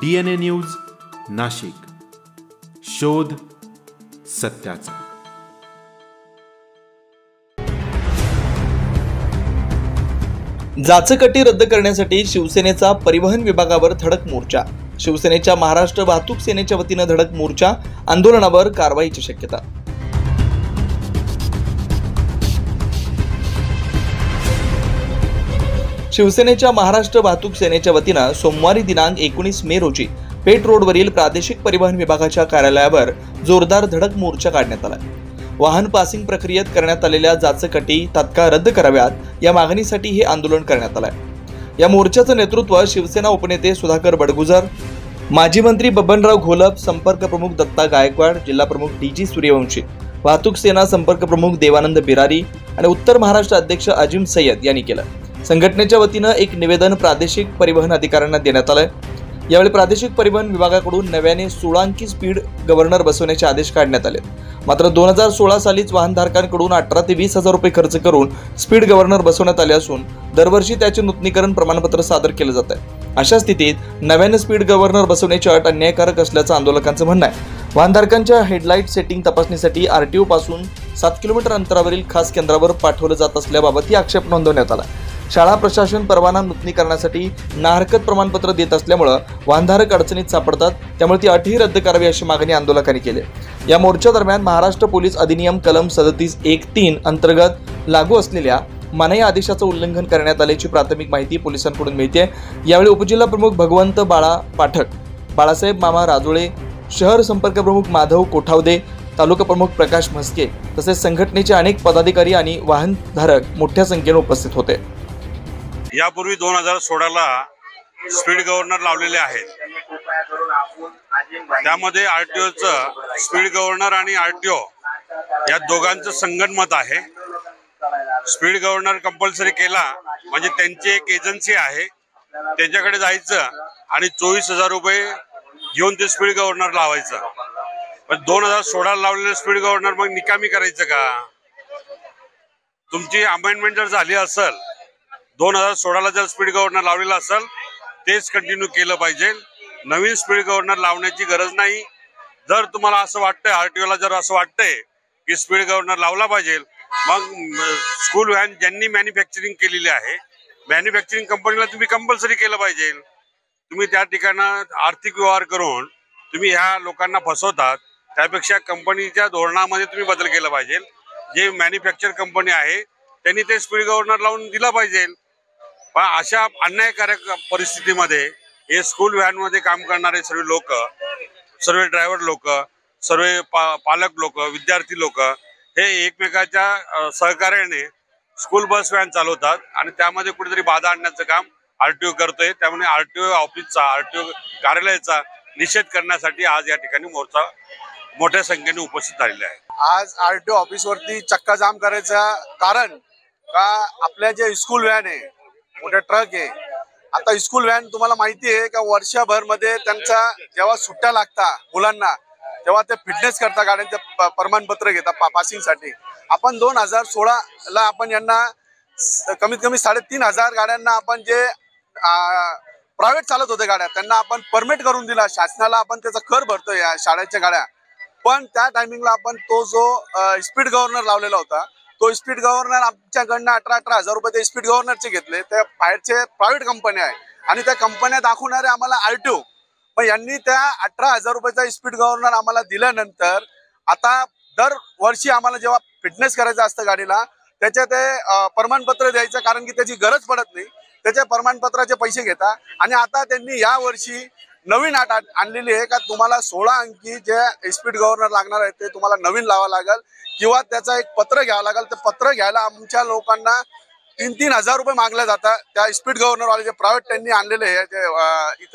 DNA news Nashik, शोध सत्याचा। जाचकटी रद्द करण्यासाठी शिवसेनेचा परिवहन विभागावर धडक मोर्चा। शिवसेनेच्या महाराष्ट्र वाहतूक सेनेच्या वतीने धडक मोर्चा, आंदोलनावर कारवाईची शक्यता। शिवसेनेच्या महाराष्ट्र वाहतूक सेनेच्या वतीने सोमवारी दिनांक 19 मे रोजी पेठ रोडवरील प्रादेशिक परिवहन विभागाच्या कार्यालयावर जोरदार धडक मोर्चा काढण्यात आला। वाहन पासिंग प्रक्रियेत करण्यात आलेल्या जाचकटी तात्काळ रद्द कराव्यात, या मागणीसाठी हे आंदोलन करण्यात आले। या मोर्चाचं नेतृत्व शिवसेना उपनेते सुधाकर बडगुजर, माजी मंत्री बबनराव घोलप, संपर्क प्रमुख दत्ता गायकवाड, जिल्हा प्रमुख DG सूर्यवंशी, वाहतूक सेना संपर्क प्रमुख देवानंद बिरारी आणि उत्तर महाराष्ट्र अध्यक्ष अजिम सय्यद यांनी केलं। संघटनेच्या वतीने एक निवेदन प्रादेशिक परिवहन अधिकाऱ्यांना देण्यात आले। यावेळी प्रादेशिक परिवहन विभागाकडून नव्याने 16 अंकी स्पीड गव्हर्नर बसवण्याचे आदेश काढण्यात आले। मात्र 2016 सालीच वाहनधारकांकडून 18 ते 20 हजार रुपये खर्च करून स्पीड गव्हर्नर बसवण्यात आले असून दरवर्षी त्याचे नूतनीकरण प्रमाणपत्र सादर केले जात आहे। अशा स्थितीत नव्याने स्पीड गव्हर्नर बसवण्याची अट अन्यायकारक असल्याचं आंदोलकांचं म्हणणं आहे। वाहनधारकांच्या हेडलाईट सेटिंग तपासणीसाठी RTO पासून 7 किलोमीटर अंतरावरील खास केंद्रावर पाठवलं जात असल्याबाबतही आक्षेप नोंदवण्यात आला। शाळा प्रशासन परवाना नूतनीकरणासाठी नाहरकत प्रमाणपत्र देत असल्यामुळे वाहनधारक अडचणीत सापडतात, त्यामुळे ती अटही रद्द करावी अशी मागणी आंदोलकांनी केली। या मोर्चा दरम्यान महाराष्ट्र पोलीस अधिनियम कलम 37(1)(3) अंतर्गत लागू असलेल्या मनाई आदेशाचं उल्लंघन करण्यात आल्याची प्राथमिक माहिती पोलिसांकडून मिळते। यावेळी उपजिल्हा प्रमुख भगवंत बाळा पाठक, बाळासाहेब मामा राजोळे, शहर संपर्क प्रमुख माधव कोठावदे, तालुका प्रमुख प्रकाश म्हस्के तसेच संघटनेचे अनेक पदाधिकारी आणि वाहनधारक मोठ्या संख्येने उपस्थित होते। यापूर्वी 2016ला स्पीड गव्हर्नर लावलेले आहेत। त्यामध्ये RTOचं स्पीड गव्हर्नर आणि RTO या दोघांचं संगनमत आहे। स्पीड गव्हर्नर कंपल्सरी केला म्हणजे त्यांची एक एजन्सी आहे, त्यांच्याकडे जायचं आणि 24,000 रुपये घेऊन ते स्पीड गव्हर्नर लावायचं। पण 2016ला लावलेलं स्पीड गव्हर्नर मग निकामी करायचं का? तुमची अमेंडमेंट जर झाली असेल, 2016ला जर स्पीड गव्हर्नर लावलेला असेल तेच कंटिन्यू केलं पाहिजे। नवीन स्पीड गव्हर्नर लावण्याची गरज नाही। जर तुम्हाला असं वाटतंय, RTOला जर असं वाटतंय की स्पीड गव्हर्नर लावला पाहिजे, मग स्कूल व्हॅन ज्यांनी मॅन्युफॅक्चरिंग केलेली आहे, मॅन्युफॅक्चरिंग कंपनीला तुम्ही कंपल्सरी केलं पाहिजे। तुम्ही त्या ठिकाणी आर्थिक व्यवहार करून तुम्ही ह्या लोकांना फसवतात, त्यापेक्षा कंपनीच्या धोरणामध्ये तुम्ही बदल केला पाहिजे। जे मॅन्युफॅक्चर कंपनी आहे त्यांनी ते स्पीड गव्हर्नर लावून दिला पाहिजे। पण अशा अन्यायकारक परिस्थितीमध्ये हे स्कूल व्हॅनमध्ये काम करणारे सर्व लोक, सर्व ड्रायव्हर लोक, सर्व पालक लोक, विद्यार्थी लोक हे एकमेकाच्या सहकार्याने स्कूल बस व्हॅन चालवतात आणि त्यामध्ये कुठेतरी बाधा आणण्याचं काम RTO करतोय। त्यामुळे RTO ऑफिसचा, RTO कार्यालयाचा निषेध करण्यासाठी आज या ठिकाणी मोर्चा मोठ्या संख्येने उपस्थित झालेला आहे। आज RTO ऑफिसवरती चक्का जाम करायचं कारण का आपल्या जे स्कूल व्हॅन आहे, मोठे ट्रक आहे, आता स्कूल व्हॅन तुम्हाला माहिती आहे का वर्षभर मध्ये त्यांचा जेव्हा सुट्ट्या लागतात मुलांना तेव्हा ते फिटनेस करता गाड्यांचे प्रमाणपत्र घेतात पासिंगसाठी। आपण 2016ला आपण यांना कमीत कमी 3,500 गाड्यांना आपण जे प्रायव्हेट चालत होते गाड्या त्यांना आपण परमिट करून दिला, शासनाला आपण त्याचा कर भरतोय या शाळेच्या गाड्या। पण त्या टायमिंगला आपण तो जो स्पीड गव्हर्नर लावलेला होता, तो स्पीड गव्हर्नर आमच्याकडनं 18,000 रुपये ते स्पीड गव्हर्नरचे घेतले। त्या बाहेरचे प्रायव्हेट कंपन्या आहे आणि त्या कंपन्या दाखवणारे आम्हाला RTO। पण यांनी त्या 18,000 रुपयाचा स्पीड गव्हर्नर आम्हाला दिल्यानंतर आता दरवर्षी आम्हाला जेव्हा फिटनेस करायचं असतं गाडीला, त्याचे ते प्रमाणपत्र द्यायचं, कारण की त्याची गरज पडत नाही, त्याच्या प्रमाणपत्राचे पैसे घेता। आणि आता त्यांनी या वर्षी नवीन अट आणलेली आहे का तुम्हाला 16 अंकी जे स्पीड गव्हर्नर लागणार आहे ते तुम्हाला नवीन लावा लागेल किंवा त्याचा एक पत्र घ्यावं लागेल। ते पत्र घ्यायला आमच्या लोकांना 3,000 रुपये मागले जातात। त्या स्पीड गव्हर्नर वाले जे प्रायव्हेट त्यांनी आणलेले आहे